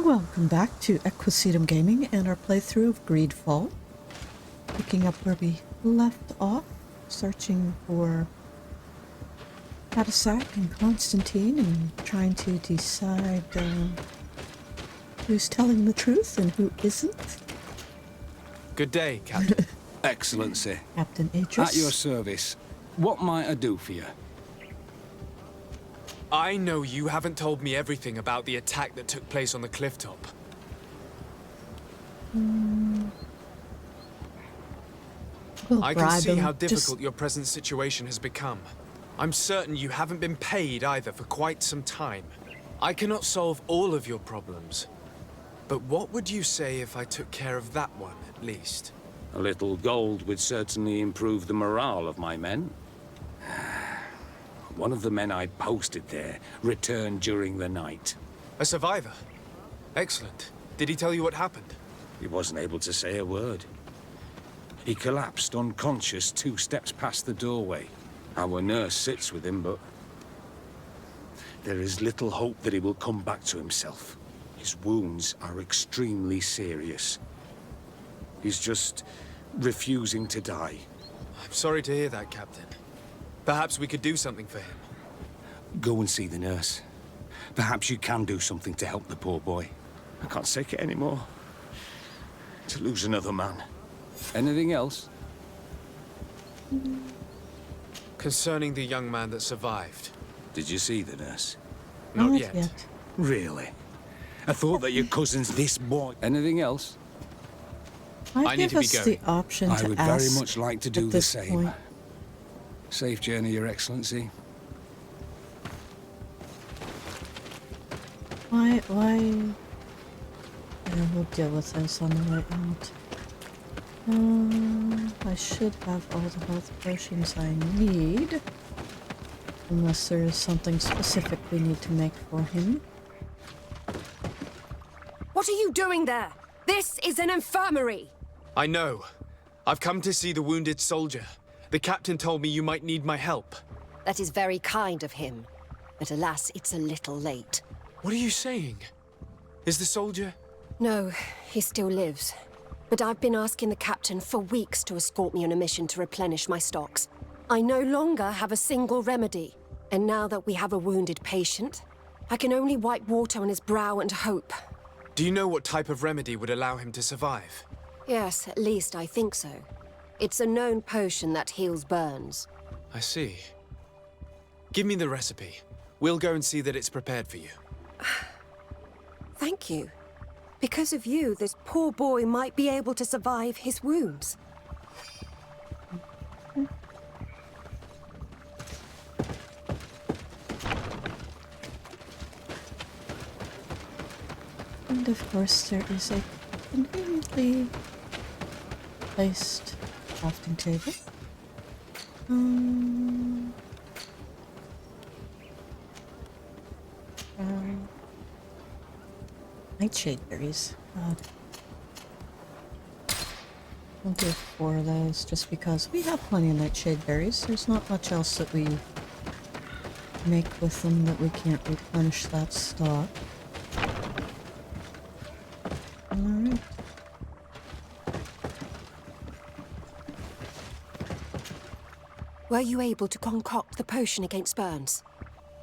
Welcome back to Equisetum Gaming and our playthrough of Greedfall. Picking up where we left off, searching for Catasach and Constantine and trying to decide who's telling the truth and who isn't. Good day, Captain. Excellency. Captain Idris. At your service. What might I do for you? I know you haven't told me everything about the attack that took place on the cliff top. I can see how difficult your present situation has become. I'm certain you haven't been paid either for quite some time. I cannot solve all of your problems. But what would you say if I took care of that one, at least? A little gold would certainly improve the morale of my men. One of the men I'd posted there returned during the night. A survivor? Excellent. Did he tell you what happened? He wasn't able to say a word. He collapsed unconscious 2 steps past the doorway. Our nurse sits with him, but there is little hope that he will come back to himself. His wounds are extremely serious. He's just refusing to die. I'm sorry to hear that, Captain. Perhaps we could do something for him. Go and see the nurse. Perhaps you can do something to help the poor boy. I can't take it anymore. To lose another man. Anything else? Concerning the young man that survived. Did you see the nurse? Not yet. Really? I thought that your cousin's this boy. Anything else? I need to be the option to I would ask very much like to do the same. Point. Safe journey, Your Excellency. Why? Yeah, we'll deal with this on the way out. I should have all the health potions I need. Unless there is something specific we need to make for him. What are you doing there? This is an infirmary! I know. I've come to see the wounded soldier. The captain told me you might need my help. That is very kind of him. But alas, it's a little late. What are you saying? Is the soldier... No, he still lives. But I've been asking the captain for weeks to escort me on a mission to replenish my stocks. I no longer have a single remedy. And now that we have a wounded patient, I can only wipe water on his brow and hope. Do you know what type of remedy would allow him to survive? Yes, at least I think so. It's a known potion that heals burns. I see. Give me the recipe. We'll go and see that it's prepared for you. Thank you. Because of you, this poor boy might be able to survive his wounds. And of course there is a conveniently placed crafting table. Nightshade berries. God. We'll do 4 of those just because we have plenty of nightshade berries. There's not much else that we make with them that we can't replenish that stock. Alright. Were you able to concoct the potion against burns?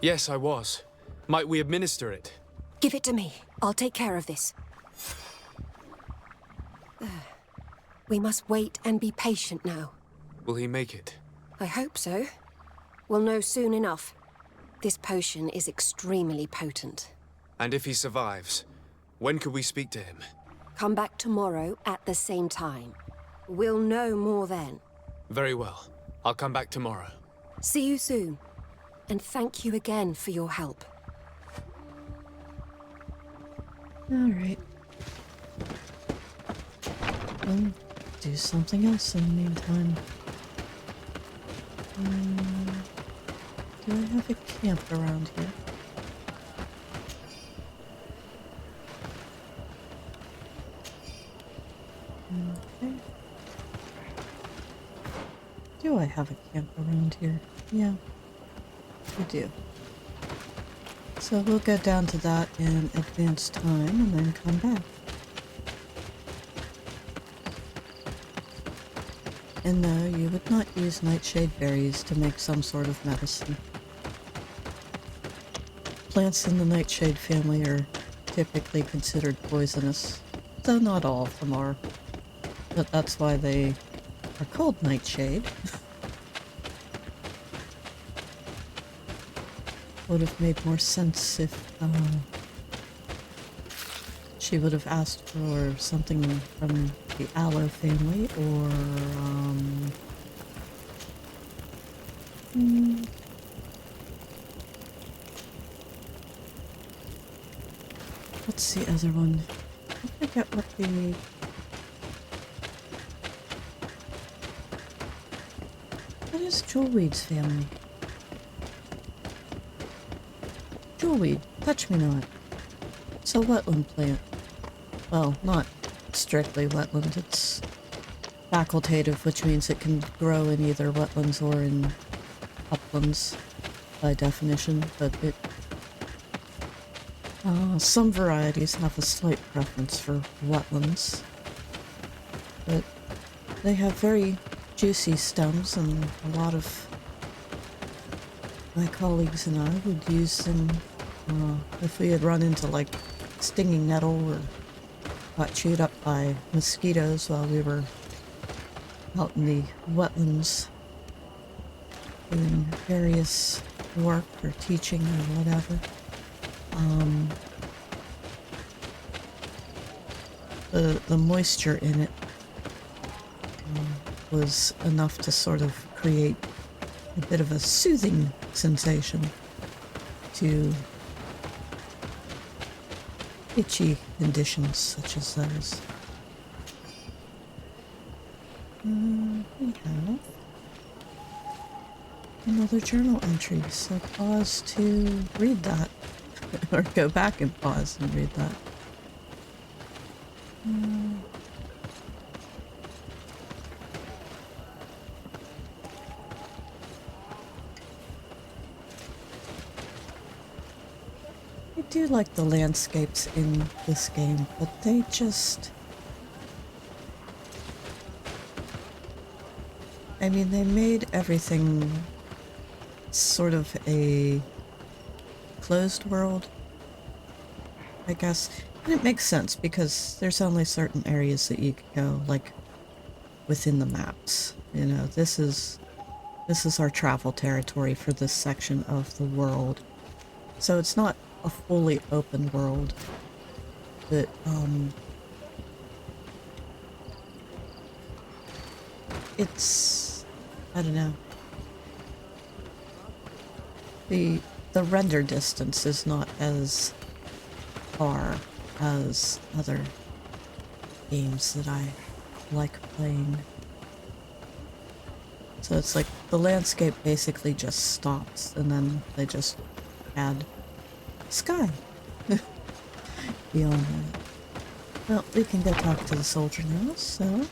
Yes, I was. Might we administer it? Give it to me. I'll take care of this. We must wait and be patient now. Will he make it? I hope so. We'll know soon enough. This potion is extremely potent. And if he survives, when could we speak to him? Come back tomorrow at the same time. We'll know more then. Very well. I'll come back tomorrow. See you soon. And thank you again for your help. Alright. We'll do something else in the meantime. Do I have a camp around here? Okay. Do I have a camp around here? Yeah, I do. So we'll go down to that in advanced time and then come back. And no, you would not use nightshade berries to make some sort of medicine. Plants in the nightshade family are typically considered poisonous, though not all of them are. But that's why they are called nightshade. Would have made more sense if she would have asked for something from the aloe family, or what's the other one? I forget what the... What is jewelweed's family? Jewelweed, touch me not. It's a wetland plant. Well, not strictly wetland, it's facultative, which means it can grow in either wetlands or in uplands by definition, but it... some varieties have a slight preference for wetlands, but they have very juicy stems, and a lot of my colleagues and I would use them if we had run into like stinging nettle or got chewed up by mosquitoes while we were out in the wetlands doing various work or teaching or whatever. The moisture in it was enough to sort of create a bit of a soothing sensation to itchy conditions such as those. We have another journal entry, so pause to read that. Or go back and pause and read that. I do like the landscapes in this game, but they just... I mean, they made everything sort of a closed world, I guess. And it makes sense because there's only certain areas that you can go, like, within the maps. You know, this is our travel territory for this section of the world. So it's not a fully open world, but, it's... I don't know. The render distance is not as far as other games that I like playing. So it's like the landscape basically just stops and then they just add sky beyond that. Well, we can go talk to the soldier now, so...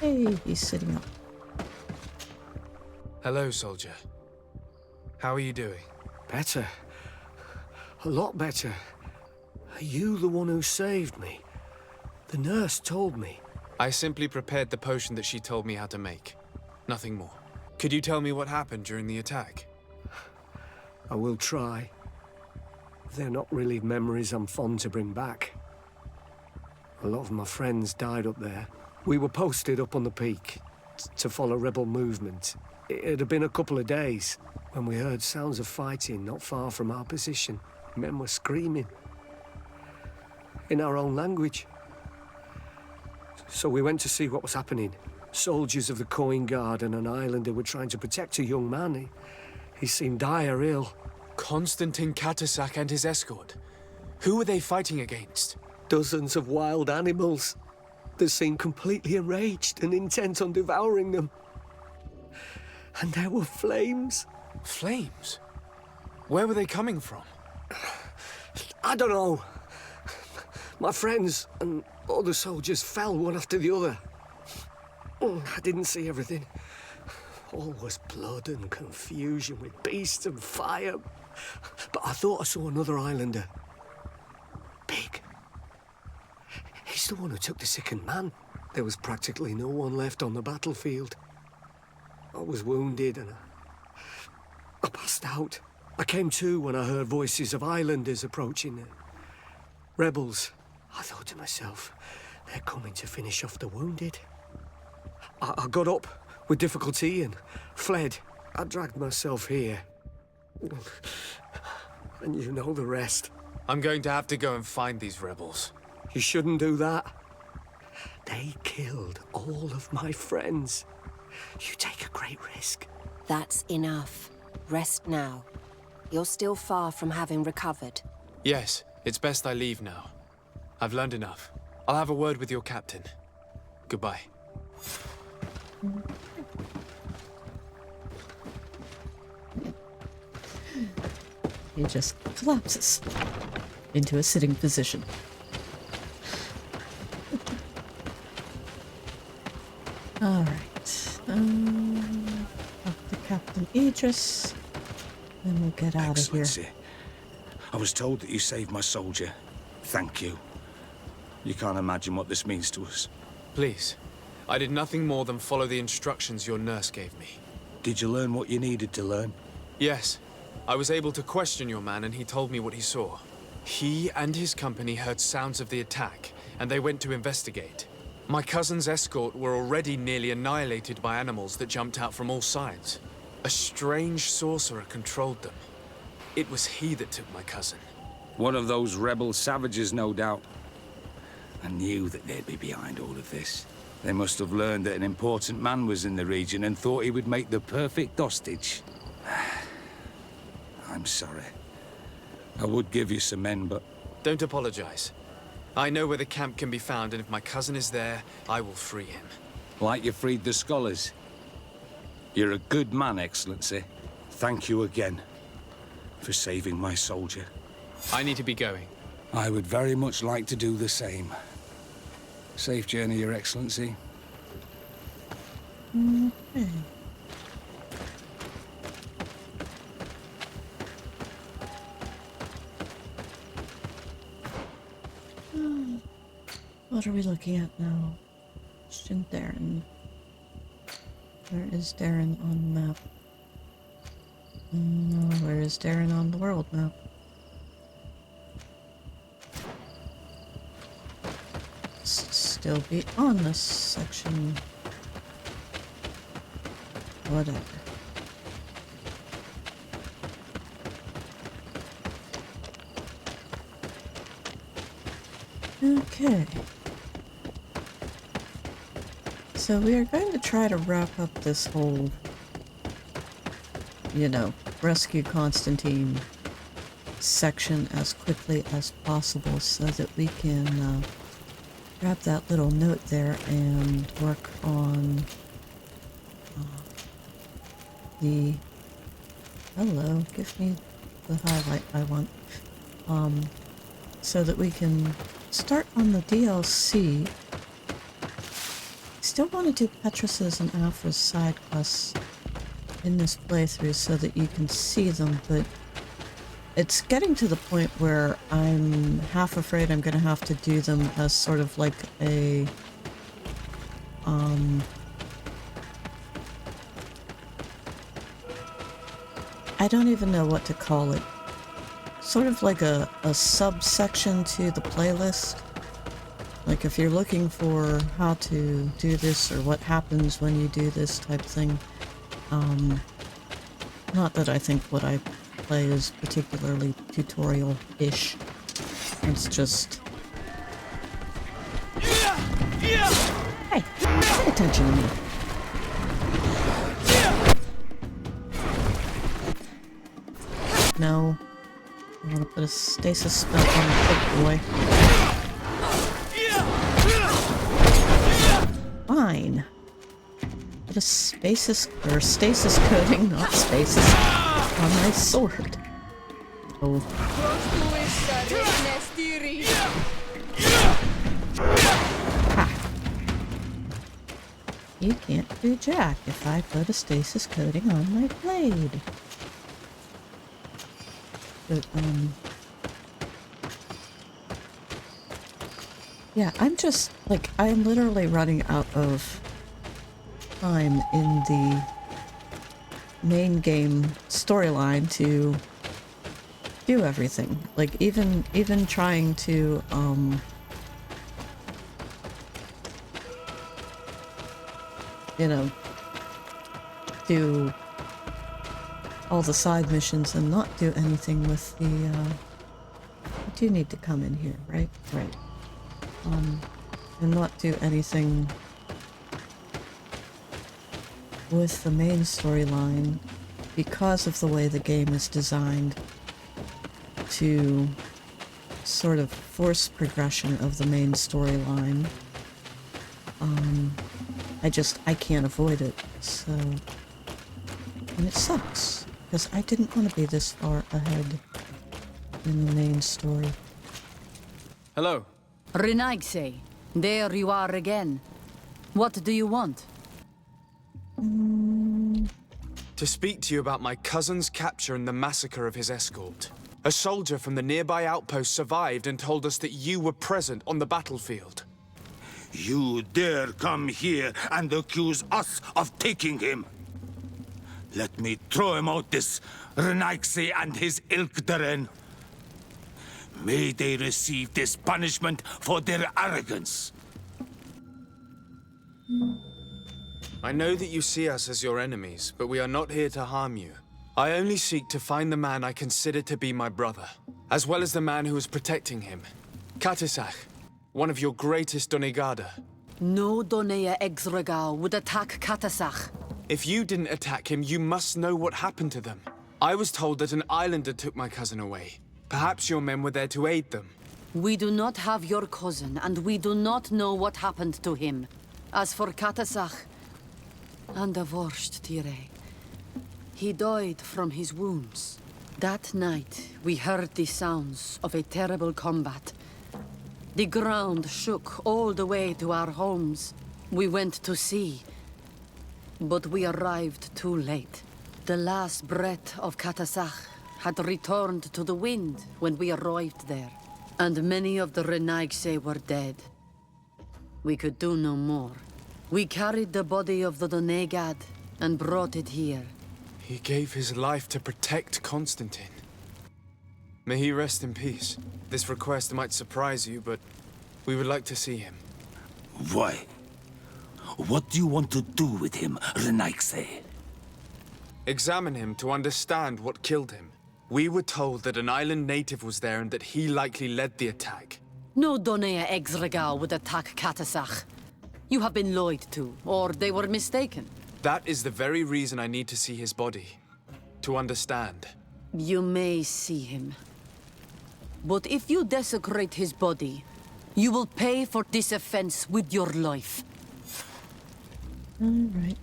Hey, he's sitting up. Hello, soldier. How are you doing? Better. A lot better. Are you the one who saved me? The nurse told me. I simply prepared the potion that she told me how to make. Nothing more. Could you tell me what happened during the attack? I will try. They're not really memories I'm fond to bring back. A lot of my friends died up there. We were posted up on the peak to follow rebel movement. It had been a couple of days when we heard sounds of fighting not far from our position. Men were screaming in our own language. So we went to see what was happening. Soldiers of the Coin Guard and an islander were trying to protect a young man. He seemed dire ill. Constantin Catasach and his escort. Who were they fighting against? Dozens of wild animals. They seemed completely enraged and intent on devouring them. And there were flames. Flames? Where were they coming from? I don't know. My friends and other soldiers fell one after the other. I didn't see everything. All was blood and confusion with beasts and fire. but I thought I saw another islander. Big. He's the one who took the sickened man. There was practically no one left on the battlefield. I was wounded and I passed out. I came to when I heard voices of islanders approaching. Rebels. I thought to myself, they're coming to finish off the wounded. I got up with difficulty and fled. I dragged myself here. And you know the rest. I'm going to have to go and find these rebels. You shouldn't do that. They killed all of my friends. You take a great risk. That's enough. Rest now. You're still far from having recovered. Yes, it's best I leave now. I've learned enough. I'll have a word with your captain. Goodbye. He just collapses into a sitting position. All right. Up to Captain Idris. Then we'll get out of here. Excellency, I was told that you saved my soldier. Thank you. You can't imagine what this means to us. Please. I did nothing more than follow the instructions your nurse gave me. Did you learn what you needed to learn? Yes. I was able to question your man and he told me what he saw. He and his company heard sounds of the attack, and they went to investigate. My cousin's escort were already nearly annihilated by animals that jumped out from all sides. A strange sorcerer controlled them. It was he that took my cousin. One of those rebel savages, no doubt. I knew that they'd be behind all of this. They must have learned that an important man was in the region and thought he would make the perfect hostage. I'm sorry. I would give you some men, but... Don't apologize. I know where the camp can be found, and if my cousin is there, I will free him. Like you freed the scholars. You're a good man, Excellency. Thank you again for saving my soldier. I need to be going. I would very much like to do the same. Safe journey, Your Excellency. Okay. What are we looking at now? Question Darren. Where is Darren on the map? No, where is Darren on the world map? Still be on this section. Whatever. Okay. So we are going to try to wrap up this whole, rescue Constantine section as quickly as possible so that we can grab that little note there and work on the... Hello, give me the highlight I want. So that we can start on the DLC. Still want to do Petrus's and Afra's side quests in this playthrough so that you can see them, but it's getting to the point where I'm half afraid I'm going to have to do them as sort of like a I don't even know what to call it. Sort of like a subsection to the playlist. Like if you're looking for how to do this or what happens when you do this type thing. Not that I think what I play is particularly tutorial-ish. It's just... Hey, pay attention to me. No. I want to put a stasis spell on the big boy. Fine. Put a stasis coating, not stasis, on my sword. Oh. Ha. You can't do jack if I put a stasis coating on my blade. But, yeah, I'm literally running out of time in the main game storyline to do everything. Like, even trying to, you know, do all the side missions and not do anything with the, you do need to come in here, right? Right. And not do anything with the main storyline because of the way the game is designed to sort of force progression of the main storyline. I can't avoid it, so... And it sucks, because I didn't want to be this far ahead in the main story. Hello. Renaigse, there you are again. What do you want? To speak to you about my cousin's capture and the massacre of his escort. A soldier from the nearby outpost survived and told us that you were present on the battlefield. You dare come here and accuse us of taking him? Let me throw him out this Renaigse and his Ilkdaren. May they receive this punishment for their arrogance. I know that you see us as your enemies, but we are not here to harm you. I only seek to find the man I consider to be my brother, as well as the man who is protecting him. Catasach, one of your greatest Donegada. No Donea Exregal would attack Catasach. If you didn't attack him, you must know what happened to them. I was told that an islander took my cousin away. Perhaps your men were there to aid them. We do not have your cousin, and we do not know what happened to him. As for Catasach, and the Vorst Tire, he died from his wounds. That night, we heard the sounds of a terrible combat. The ground shook all the way to our homes. We went to see, but we arrived too late. The last breath of Catasach had returned to the wind when we arrived there, and many of the Renaigse were dead. We could do no more. We carried the body of the Donegad and brought it here. He gave his life to protect Constantin. May he rest in peace. This request might surprise you, but we would like to see him. Why? What do you want to do with him, Renaigse? Examine him to understand what killed him. We were told that an island native was there and that he likely led the attack. No Donea Exregal would attack Catasach. You have been lied to, or they were mistaken. That is the very reason I need to see his body. To understand. You may see him. But if you desecrate his body, you will pay for this offense with your life. All right.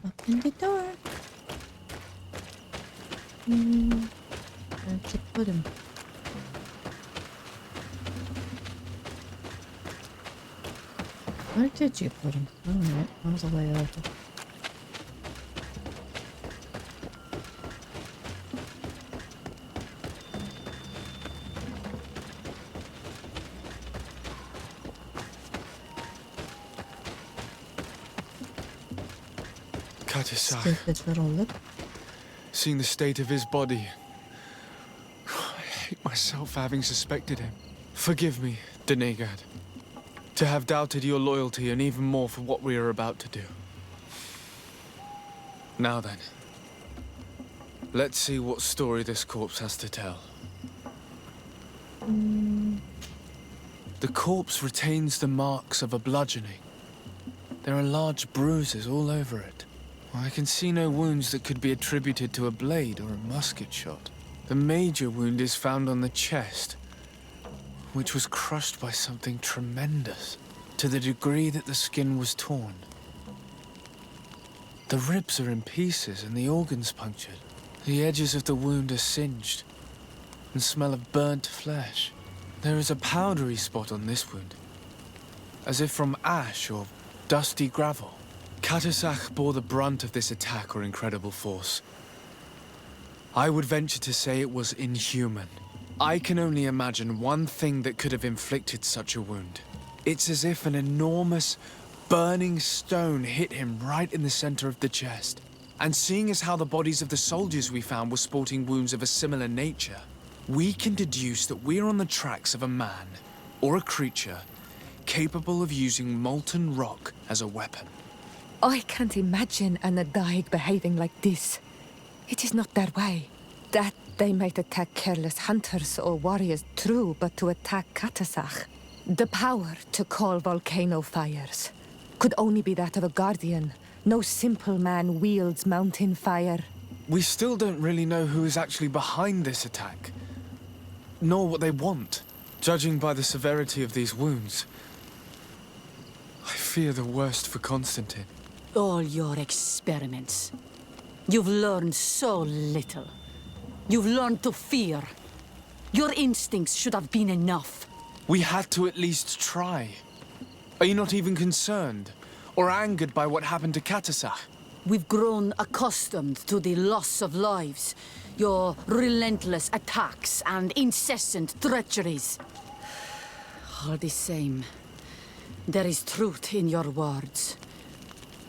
Open the door. Where'd you put him? Where did you put him? Alright, on the way over. Catasach, Stupid little lip. seeing the state of his body. I hate myself for having suspected him. Forgive me, Donegad. To have doubted your loyalty, and even more for what we are about to do. Now then, let's see what story this corpse has to tell. The corpse retains the marks of a bludgeoning. There are large bruises all over it. I can see no wounds that could be attributed to a blade or a musket shot. The major wound is found on the chest, which was crushed by something tremendous, to the degree that the skin was torn. The ribs are in pieces and the organs punctured. The edges of the wound are singed and smell of burnt flesh. There is a powdery spot on this wound, as if from ash or dusty gravel. Catasach bore the brunt of this attack or incredible force. I would venture to say it was inhuman. I can only imagine one thing that could have inflicted such a wound. It's as if an enormous, burning stone hit him right in the center of the chest. And seeing as how the bodies of the soldiers we found were sporting wounds of a similar nature, we can deduce that we're on the tracks of a man, or a creature, capable of using molten rock as a weapon. I can't imagine an Adaig behaving like this. It is not their way. That they might attack careless hunters or warriors, true, but to attack Catasach, the power to call volcano fires, could only be that of a guardian. No simple man wields mountain fire. We still don't really know who is actually behind this attack, nor what they want. Judging by the severity of these wounds, I fear the worst for Constantin. All your experiments. You've learned so little. You've learned to fear. Your instincts should have been enough. We had to at least try. Are you not even concerned or angered by what happened to Catasach? We've grown accustomed to the loss of lives, your relentless attacks and incessant treacheries. All the same, there is truth in your words.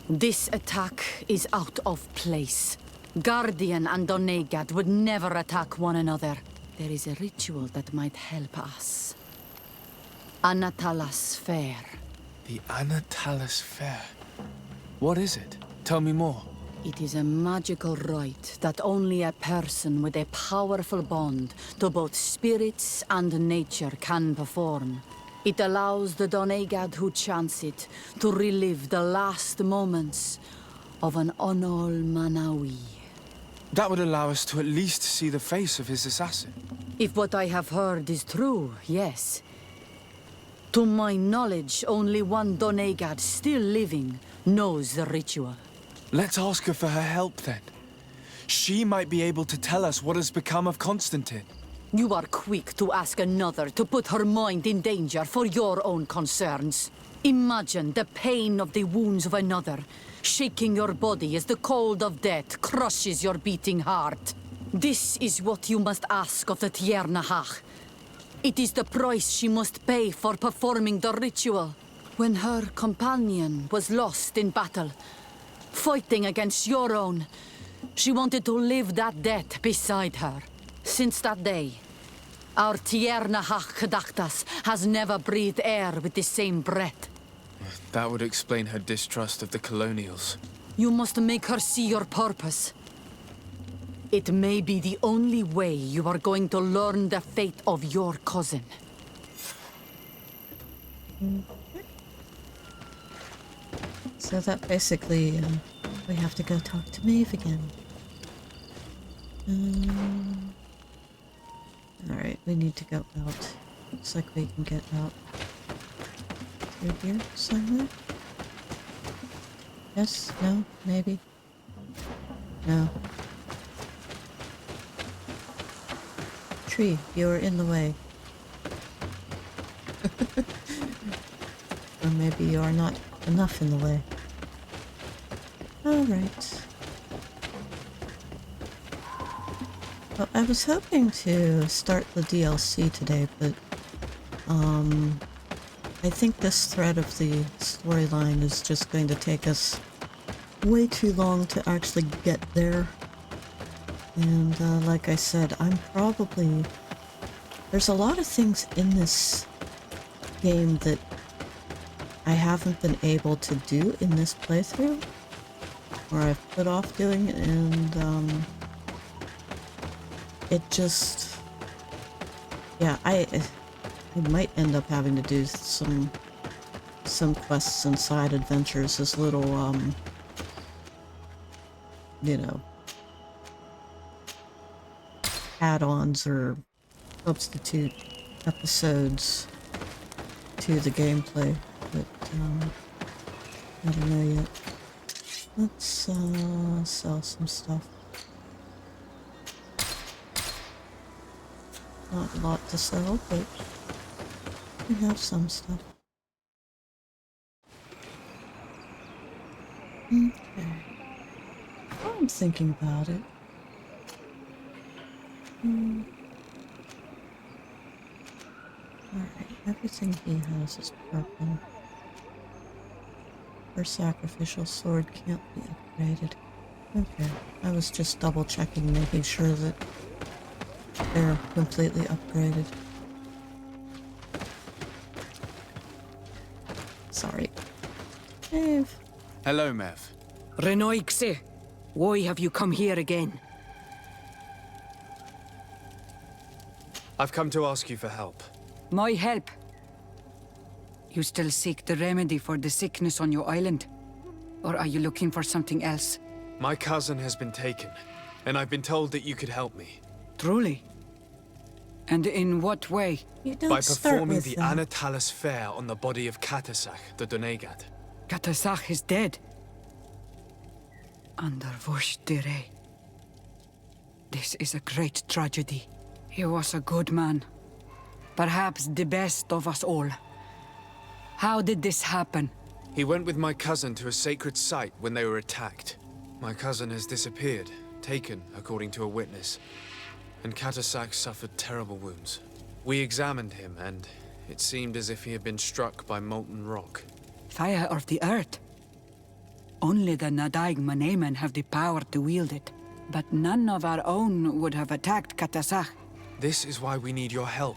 This attack is out of place. Guardian and Donegad would never attack one another. There is a ritual that might help us. Anatalas Fair. The Anatalas Fair. What is it? Tell me more. It is a magical rite that only a person with a powerful bond to both spirits and nature can perform. It allows the Donegad who chants it to relive the last moments of an Onol Manawi. That would allow us to at least see the face of his assassin. If what I have heard is true, yes. To my knowledge, only one Donegad still living knows the ritual. Let's ask her for her help then. She might be able to tell us what has become of Constantin. You are quick to ask another to put her mind in danger for your own concerns. Imagine the pain of the wounds of another, shaking your body as the cold of death crushes your beating heart. This is what you must ask of the Tiernahach. It is the price she must pay for performing the ritual. When her companion was lost in battle, fighting against your own, she wanted to live that death beside her. Since that day, our Tiernahach Kadachtas has never breathed air with the same breath. That would explain her distrust of the colonials. You must make her see your purpose. It may be the only way you are going to learn the fate of your cousin. So that basically, we have to go talk to Maeve again. Alright, we need to go out. Looks like we can get out through here somewhere. Yes? No? Maybe? No. Tree, you're in the way. Or maybe you are not enough in the way. Alright. Well, I was hoping to start the DLC today, but I think this thread of the storyline is just going to take us way too long to actually get there. And like I said, there's a lot of things in this game that I haven't been able to do in this playthrough, or I've put off doing, and it just, yeah, I might end up having to do some quests and side adventures as little, you know, add-ons or substitute episodes to the gameplay, but I don't know yet. Let's sell some stuff. Not a lot to sell, but we have some stuff. I'm thinking about it. Alright, everything he has is purple. Her sacrificial sword can't be upgraded. Okay, I was just double checking, making sure that they're completely upgraded. Sorry. Dave. Hello, Mev. Renoixe, why have you come here again? I've come to ask you for help. My help? You still seek the remedy for the sickness on your island? Or are you looking for something else? My cousin has been taken, and I've been told that you could help me. Truly? And in what way? You don't By start performing with the that. Anatalis fair on the body of Catasach, the Donegat. Catasach is dead. Under Voshtire. This is a great tragedy. He was a good man. Perhaps the best of us all. How did this happen? He went with my cousin to a sacred site when they were attacked. My cousin has disappeared, taken according to a witness. And Catasach suffered terrible wounds. We examined him, and it seemed as if he had been struck by molten rock. Fire of the earth. Only the Nadaig Manemen have the power to wield it. But none of our own would have attacked Catasach. This is why we need your help.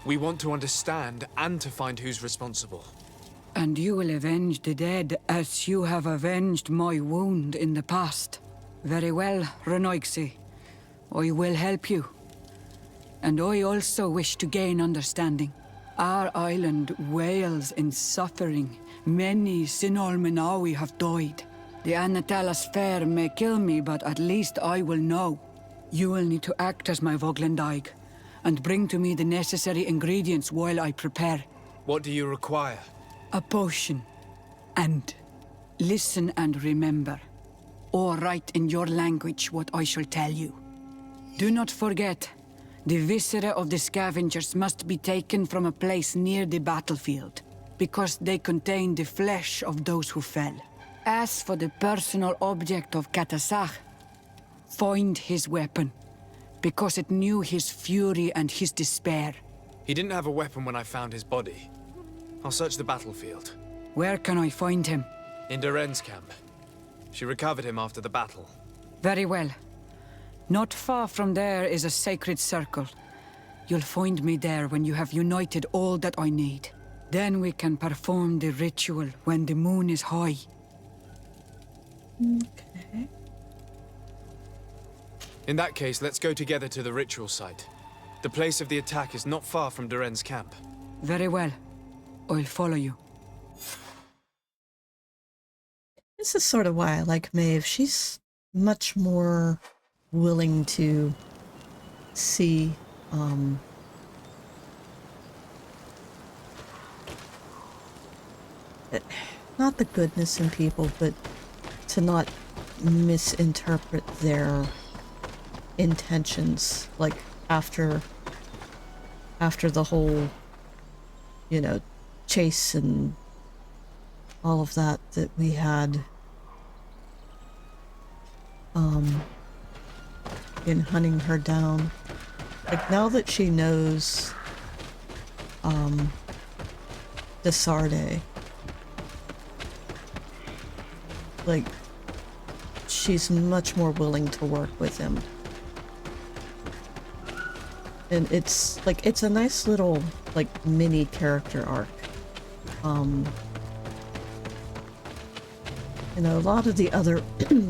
We want to understand and to find who's responsible. And you will avenge the dead as you have avenged my wound in the past. Very well, Renoixe. I will help you. And I also wish to gain understanding. Our island wails in suffering. Many Sinol Menawi have died. The Anatalas fair may kill me, but at least I will know. You will need to act as my Voglendaig, and bring to me the necessary ingredients while I prepare. What do you require? A potion. And listen and remember. Or write in your language what I shall tell you. Do not forget, the viscera of the scavengers must be taken from a place near the battlefield, because they contain the flesh of those who fell. As for the personal object of Catasach, find his weapon, because it knew his fury and his despair. He didn't have a weapon when I found his body. I'll search the battlefield. Where can I find him? In Doren's camp. She recovered him after the battle. Very well. Not far from there is a sacred circle. You'll find me there when you have united all that I need. Then we can perform the ritual when the moon is high. Okay. In that case, let's go together to the ritual site. The place of the attack is not far from Doren's camp. Very well. I'll follow you. This is sort of why I like Maeve. She's much more willing to see, not the goodness in people, but to not misinterpret their intentions, like after the whole, you know, chase and all of that we had in hunting her down. Like, now that she knows the Sardet, like, she's much more willing to work with him. And it's like, it's a nice little like mini character arc. You know, a lot of the other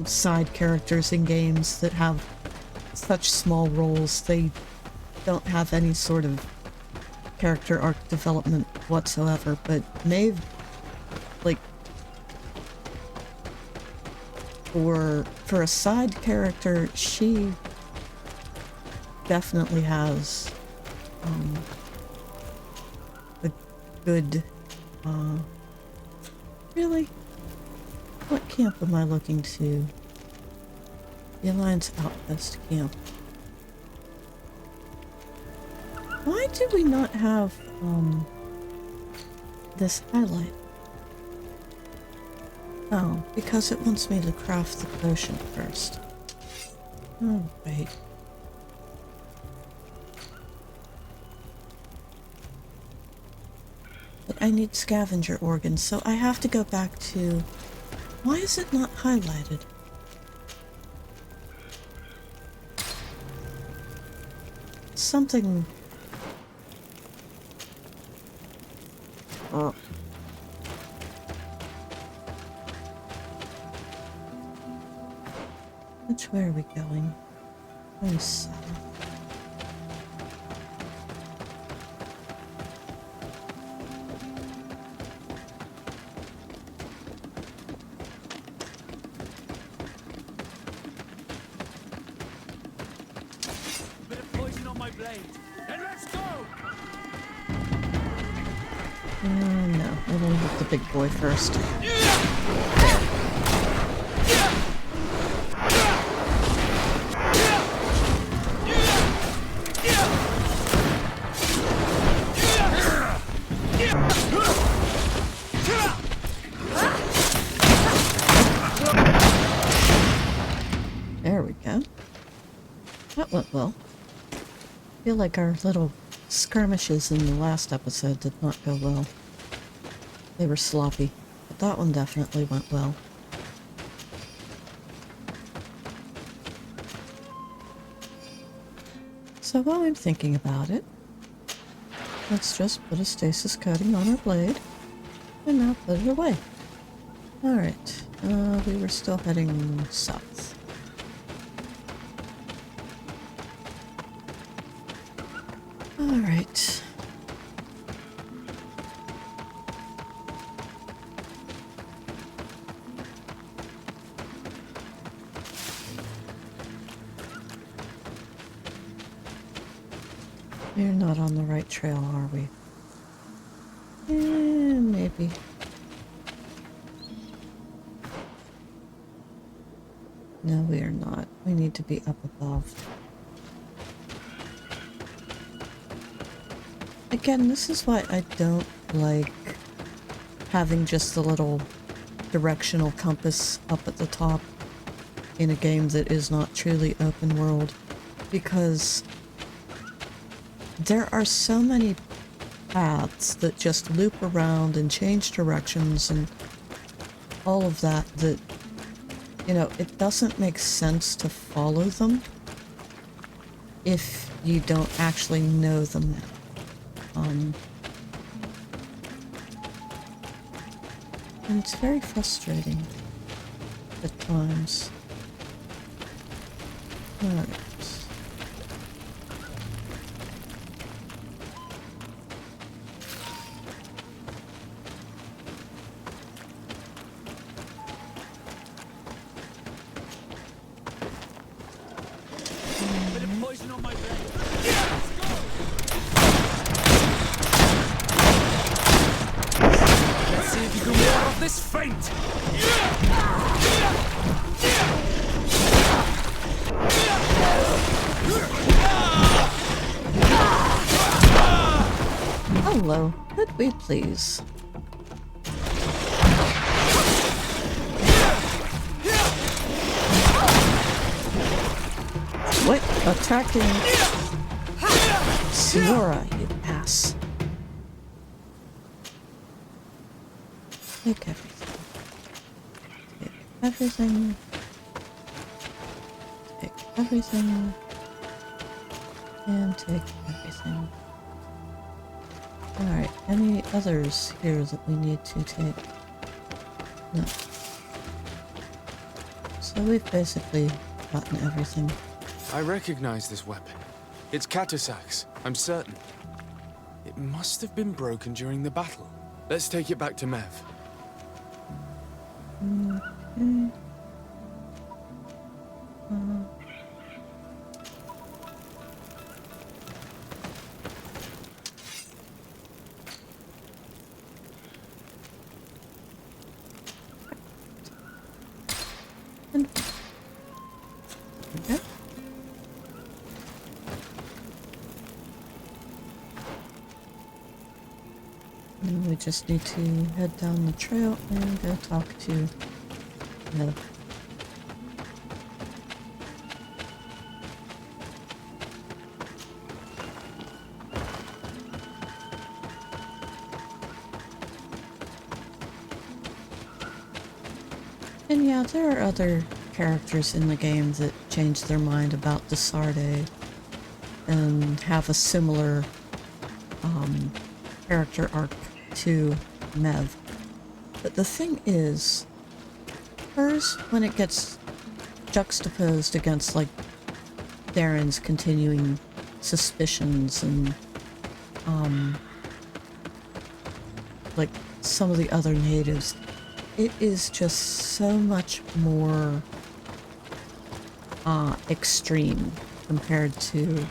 side characters in games that have such small roles, they don't have any sort of character arc development whatsoever, but Maeve, like, for a side character, she definitely has a good, really? What camp am I looking to? The Alliance Outpost camp. Why do we not have, this highlight? Oh, because it wants me to craft the potion first. Oh, wait. But I need scavenger organs, so I have to go back to... Why is it not highlighted? Something... Oh. Which way are we going? Going south. Bit of poison on my blade. And let's go! No, we're gonna hit the big boy first. There we go. That went well. I feel like our little skirmishes in the last episode did not go well. They were sloppy, but that one definitely went well. So while I'm thinking about it, let's just put a stasis coating on our blade, and now put it away. Alright, we were still heading south. Alright. We're not on the right trail, are we? Maybe. No, we are not. We need to be up above. Again, this is why I don't like having just the little directional compass up at the top in a game that is not truly open world, because there are so many paths that just loop around and change directions and all of that, you know, it doesn't make sense to follow them if you don't actually know them. And it's very frustrating at times. Alright. Bit of poison on my blade. Let's see if you can ward off this feint! Hello, could we please? What? Attacking Siora, you ass. Take everything. Take everything. Take everything. And take everything. Alright, any others here that we need to take? No. So we've basically gotten everything. I recognize this weapon. It's Catasach's, I'm certain. It must have been broken during the battle. Let's take it back to Mev. Okay. Okay. And we just need to head down the trail and go talk to Mev. And yeah, there are other characters in the game that change their mind about the Sardet and have a similar character arc to Mev. But the thing is, hers, when it gets juxtaposed against like Darren's continuing suspicions and like some of the other natives, it is just so much more extreme compared to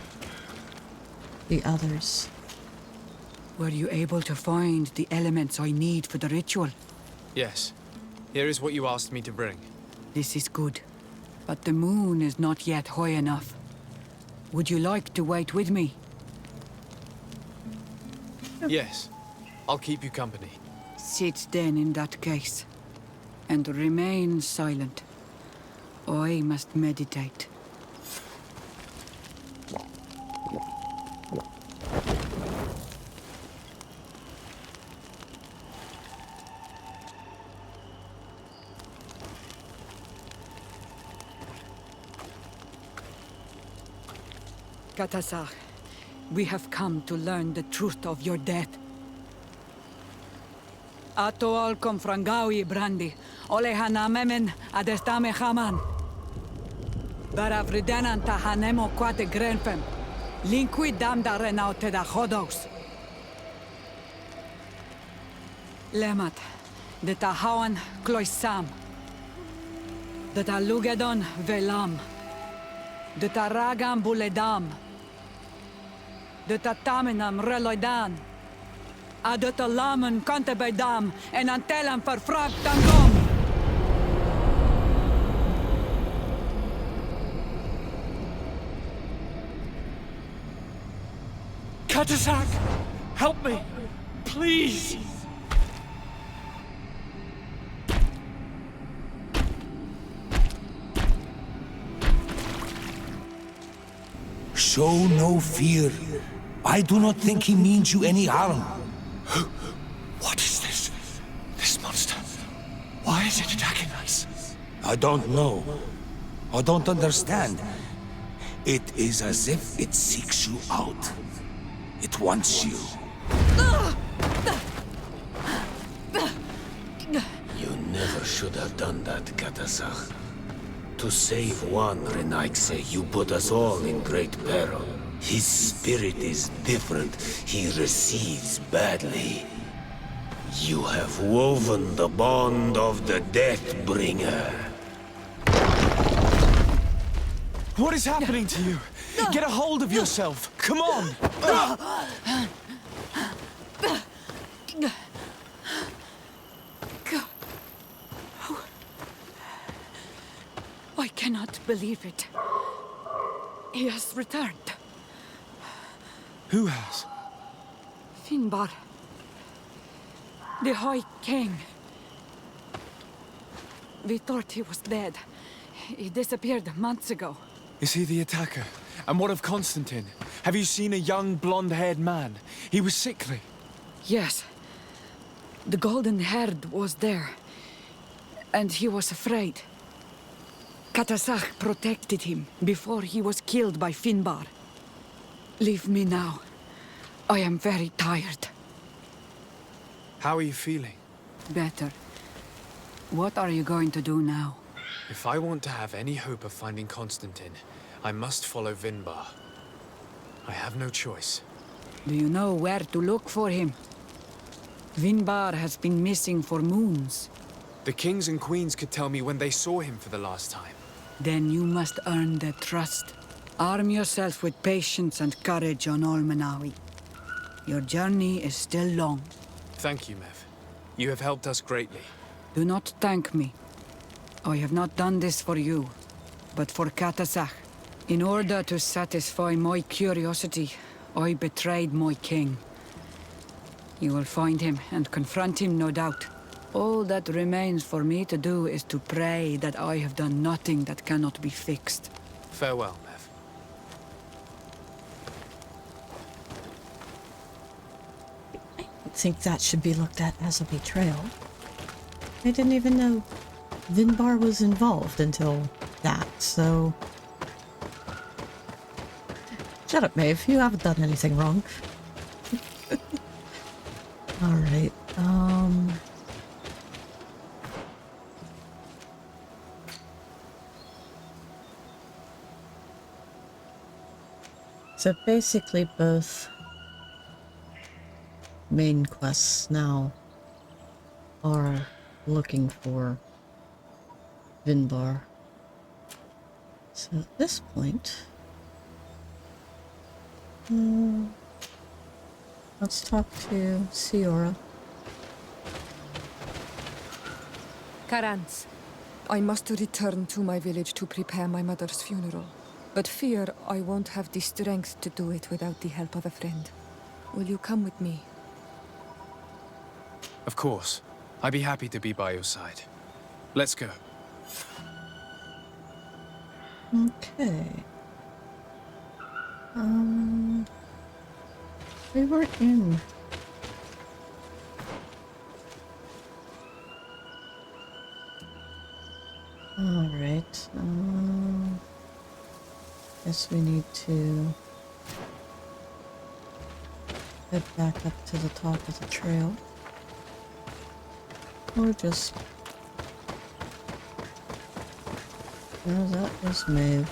the others. Were you able to find the elements I need for the ritual? Yes. Here is what you asked me to bring. This is good. But the moon is not yet high enough. Would you like to wait with me? Yes. I'll keep you company. Sit then in that case. And remain silent. I must meditate. Catasach, we have come to learn the truth of your death. Ato al confrangawi brandi, ole hanamemen adestame haman. Baravridenan tahanemo quate grenfem, linqui damda renaute da hodos. Lemat, de tahawan kloisam, de talugedon velam, de taragam buledam, de tatamenam reloidan, adeta lamen kantebedam en antelam verfragtangom. Catasach! Help me! Please! Show no fear. I do not think he means you any harm. What is this? This monster? Why is it attacking us? I don't know. I don't understand. It is as if it seeks you out. It wants you. You never should have done that, Catasach. To save one, Renaigse, you put us all in great peril. His spirit is different. He receives badly. You have woven the bond of the Deathbringer. What is happening to you? Get a hold of yourself. Come on. I cannot believe it. He has returned. Who has? Finbar. The High King. We thought he was dead. He disappeared months ago. Is he the attacker? And what of Constantin? Have you seen a young, blonde-haired man? He was sickly. Yes. The golden-haired was there. And he was afraid. Catasach protected him before he was killed by Finbar. Leave me now. I am very tired. How are you feeling? Better. What are you going to do now? If I want to have any hope of finding Constantin, I must follow Vinbar. I have no choice. Do you know where to look for him? Vinbar has been missing for moons. The kings and queens could tell me when they saw him for the last time. Then you must earn their trust. Arm yourself with patience and courage on Olmenawi. Your journey is still long. Thank you, Mev. You have helped us greatly. Do not thank me. I have not done this for you, but for Catasach. In order to satisfy my curiosity, I betrayed my king. You will find him and confront him, no doubt. All that remains for me to do is to pray that I have done nothing that cannot be fixed. Farewell, Mev. I don't think that should be looked at as a betrayal. I didn't even know Vinbar was involved until that, so... Shut up, Maeve. You haven't done anything wrong. Alright, so basically both main quests now are looking for Vinbar. So at this point, let's talk to Siora. Karans, I must return to my village to prepare my mother's funeral. But fear I won't have the strength to do it without the help of a friend. Will you come with me? Of course. I'd be happy to be by your side. Let's go. Okay. We were in... Alright, guess we need to head back up to the top of the trail. Or just... No, that was Maeve.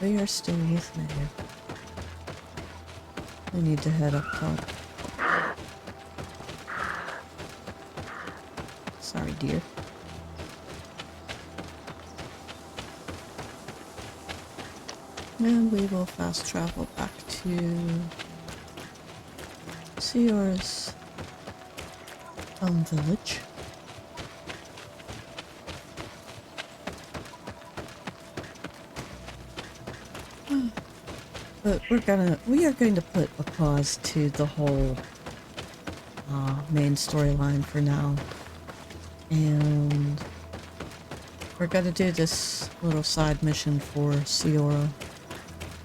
We are still with Maeve. We need to head up top. Sorry, dear. And we will fast travel back to Siora's village. But we are going to put a pause to the whole main storyline for now. And we're going to do this little side mission for Siora.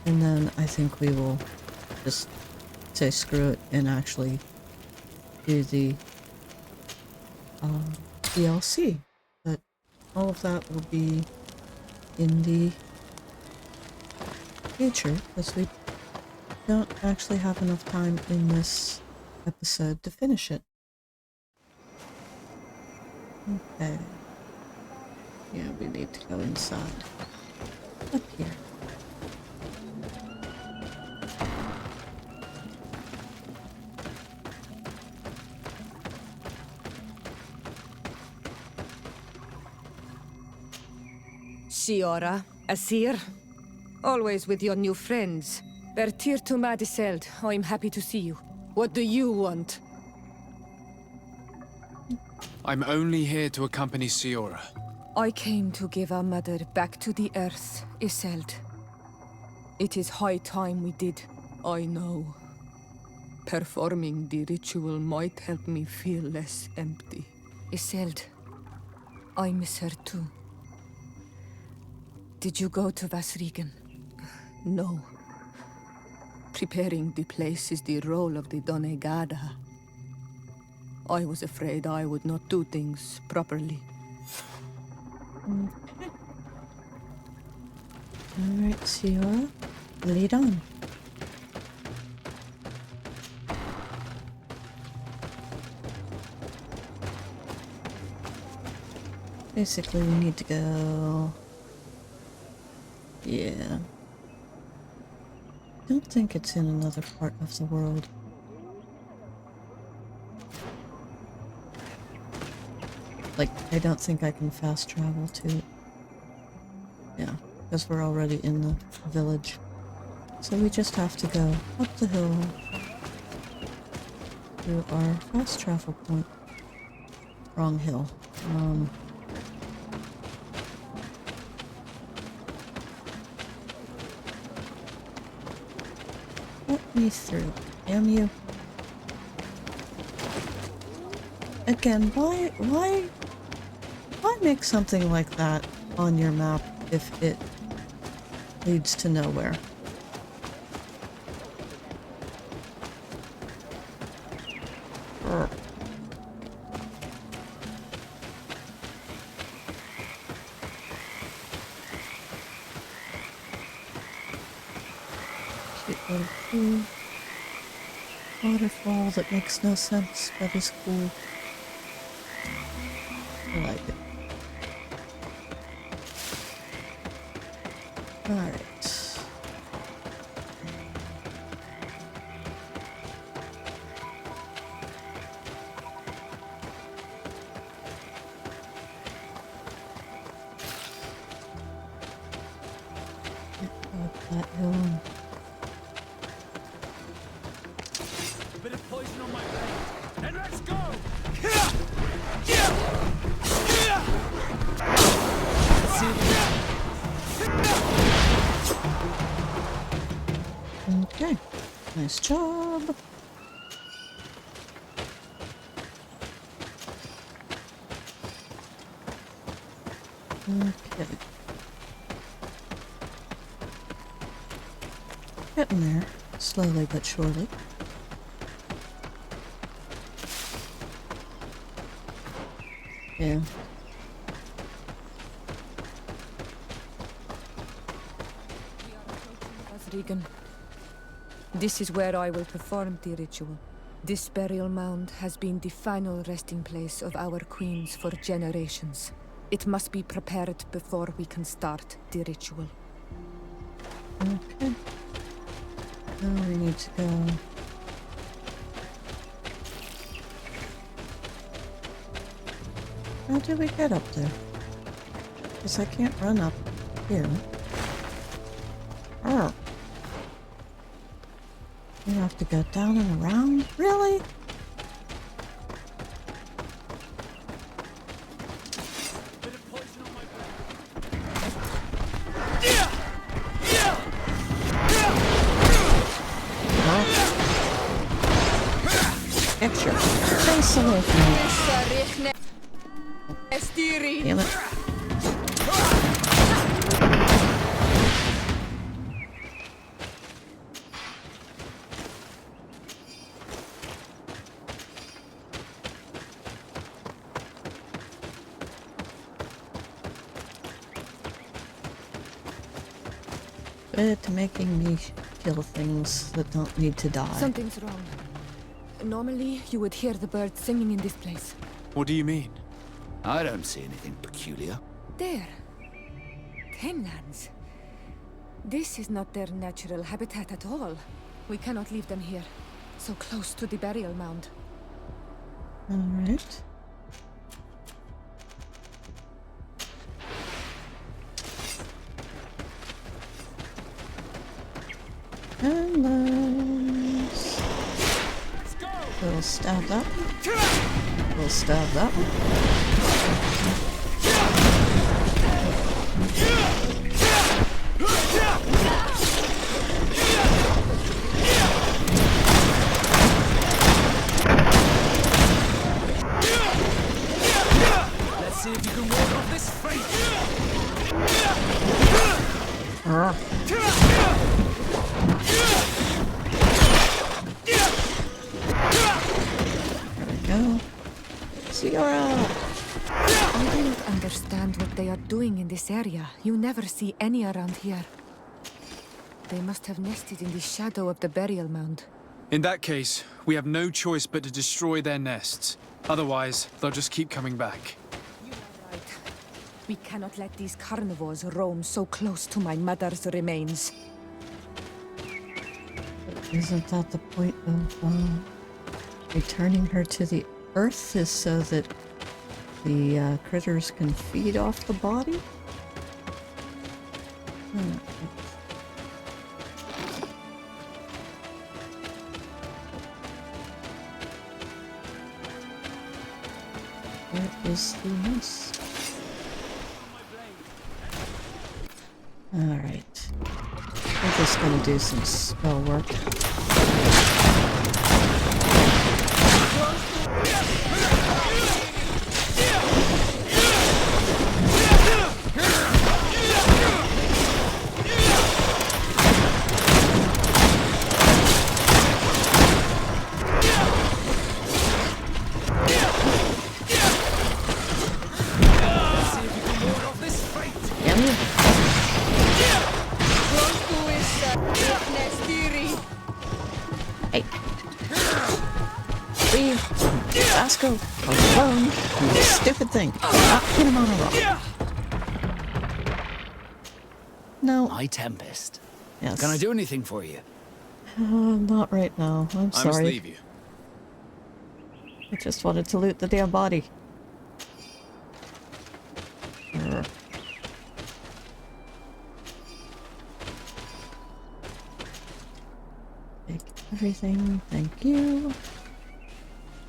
And then I think we will just say screw it and actually do the DLC. But all of that will be in the future, because we don't actually have enough time in this episode to finish it. Okay. Yeah, we need to go inside. Up here. Siora, Asir, always with your new friends. Bertir to Madiseld, I'm happy to see you. What do you want? I'm only here to accompany Siora. I came to give our mother back to the earth, Iseld. It is high time we did, I know. Performing the ritual might help me feel less empty. Iseld, I miss her too. Did you go to Vasrigan? No. Preparing the place is the role of the Donegada. I was afraid I would not do things properly. Alright, Siora, lead on. Basically, we need to go... Yeah. Don't think it's in another part of the world. Like, I don't think I can fast travel to it. Yeah, because we're already in the village. So we just have to go up the hill to our fast travel point. Wrong hill. Let me through, damn you. Again, why make something like that on your map if it leads to nowhere? Got a cool waterfall that makes no sense, but is cool. I like it. Alright. That hill. A bit of poison on my blade, and let's go! Okay, nice job. Okay. Getting there, slowly but surely. Yeah. Regan. This is where I will perform the ritual. This burial mound has been the final resting place of our queens for generations. It must be prepared before we can start the ritual. Okay. Now we need to go. How do we get up there? Because I can't run up here. Oh. You have to go down and around? Really? Get your face away from me. Damn it. To making me kill things that don't need to die. Something's wrong. Normally, you would hear the birds singing in this place. What do you mean? I don't see anything peculiar. There. Tenlands. This is not their natural habitat at all. We cannot leave them here, so close to the burial mound. Alright. And nice. We'll stab that one. We'll stab that one. Let's see if you can ward off this fate! Go. Sierra! I don't understand what they are doing in this area. You never see any around here. They must have nested in the shadow of the burial mound. In that case, we have no choice but to destroy their nests. Otherwise, they'll just keep coming back. You are right. We cannot let these carnivores roam so close to my mother's remains. Isn't that the point of returning her to the earth, is so that the critters can feed off the body? Where is the nest? Alright. We're just gonna do some spell work. Vasco, alone, you stupid thing. Not hit him on a rock. No. My Tempest. Yes. Can I do anything for you? Not right now. I'm sorry. I must leave you. I just wanted to loot the damn body. Take everything, thank you.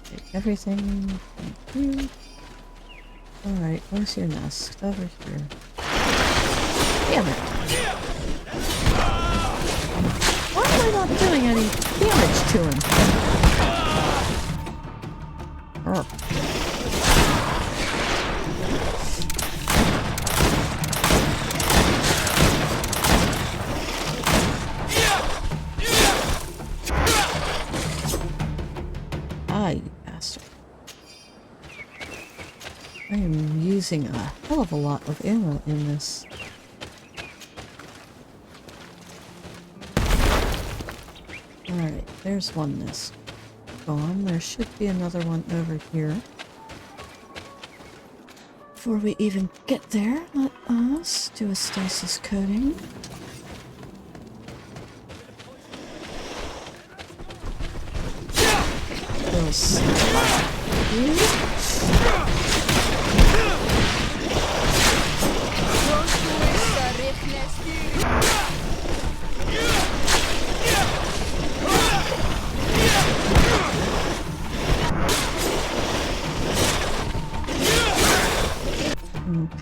Take everything, thank you. Alright, where's your nest? Over here. Damn it! Why am I not doing any damage to him? You bastard. I am using a hell of a lot of ammo in this. Alright, there's one nest gone. There should be another one over here. Before we even get there, let us do a stasis coating.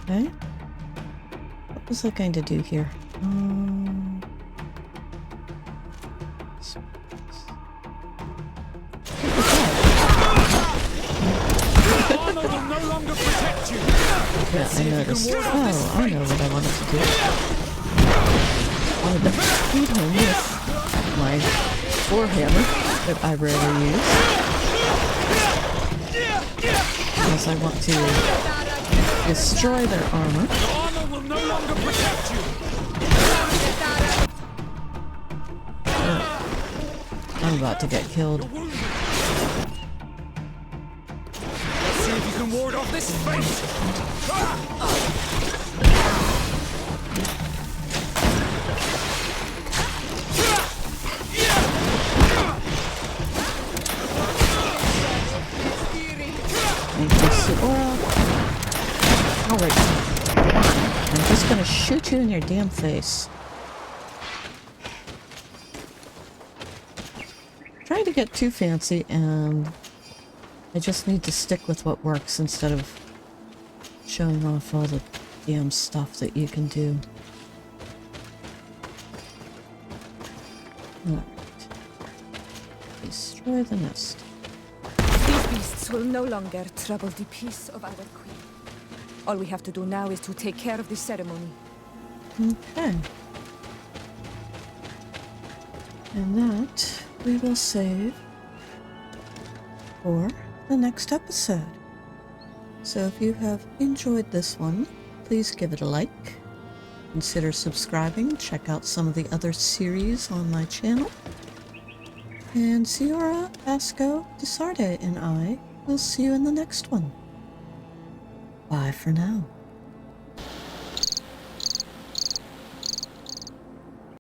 Okay. What was I going to do here? Yeah, I noticed. Oh, I know what I wanted to do. I wanted to feed him with my warhammer that I rarely use. Because I want to destroy their armor. Your armor will no longer protect you. I'm about to get killed. Let's see if you can ward off this fate. Alright, come on. I'm just gonna shoot you in your damn face. Trying to get too fancy, and I just need to stick with what works instead of showing off all the damn stuff that you can do. Alright. Destroy the nest. These beasts will no longer trouble the peace of our queen. All we have to do now is to take care of the ceremony. Okay. And that we will save for the next episode. So if you have enjoyed this one, please give it a like. Consider subscribing. Check out some of the other series on my channel. And Siora, Vasco, Sardet, and I will see you in the next one. Bye for now.